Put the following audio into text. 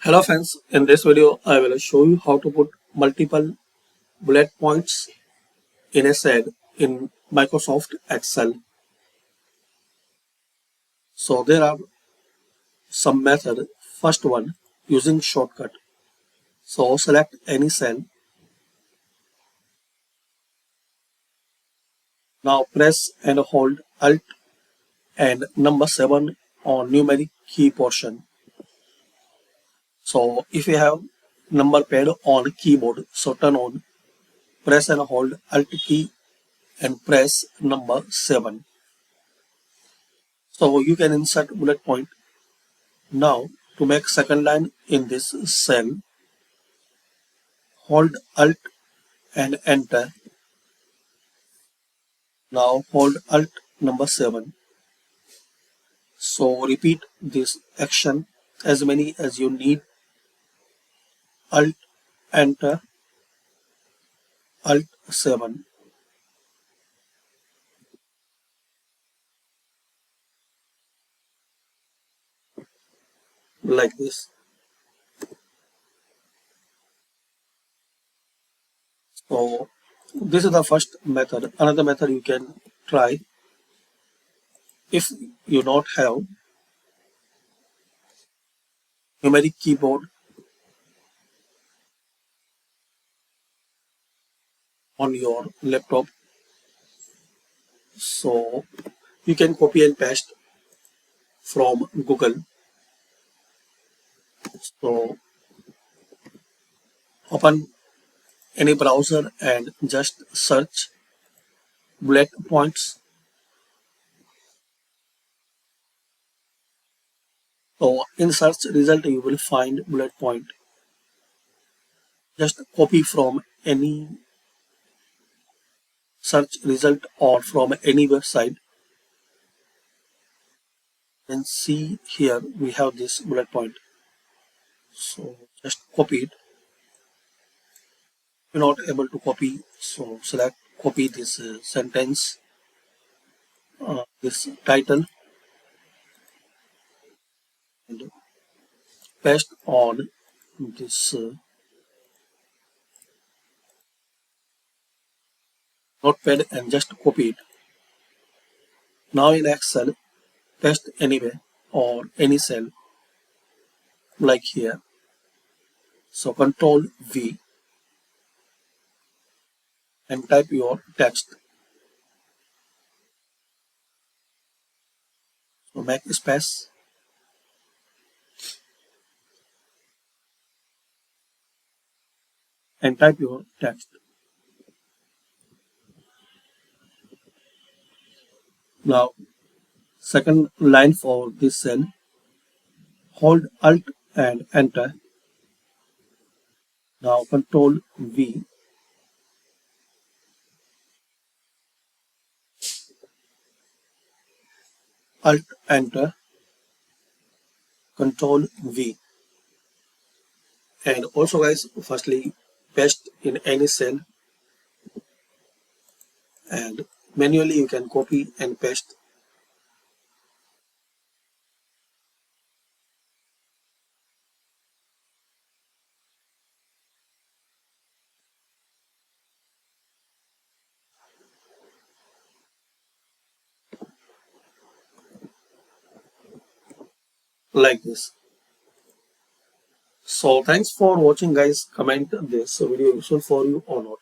Hello friends, in this video I will show you how to put multiple bullet points in a cell in Microsoft Excel. So there are some method. First one, using shortcut. So select any cell. Now press and hold Alt and number 7 on numeric key portion. So if you have number pad on keyboard, so turn on, press and hold Alt key and press number 7. So you can insert bullet point. Now to make second line in this cell, hold Alt and enter. Now hold Alt number 7. So repeat this action as many as you need. Alt, enter, Alt 7. Like this. So this is the first method. Another method you can try. If you don't have numeric keyboard on your laptop, so you can copy and paste from Google. So open any browser and just search bullet points. So in search result you will find bullet point. Just copy from any search result or from any website, and see here we have this bullet point. So just copy it. If you're not able to copy, so select copy this sentence, this title, and paste on this notepad and just copy it. Now in Excel, paste anywhere or any cell like here. So Control V and type your text. So make space and type your text. Now second line for this cell, hold Alt and enter. Now Control V, Alt enter, Control V. And also guys, firstly paste in any cell and manually you can copy and paste. Like this. So thanks for watching guys. Comment this video useful for you or not.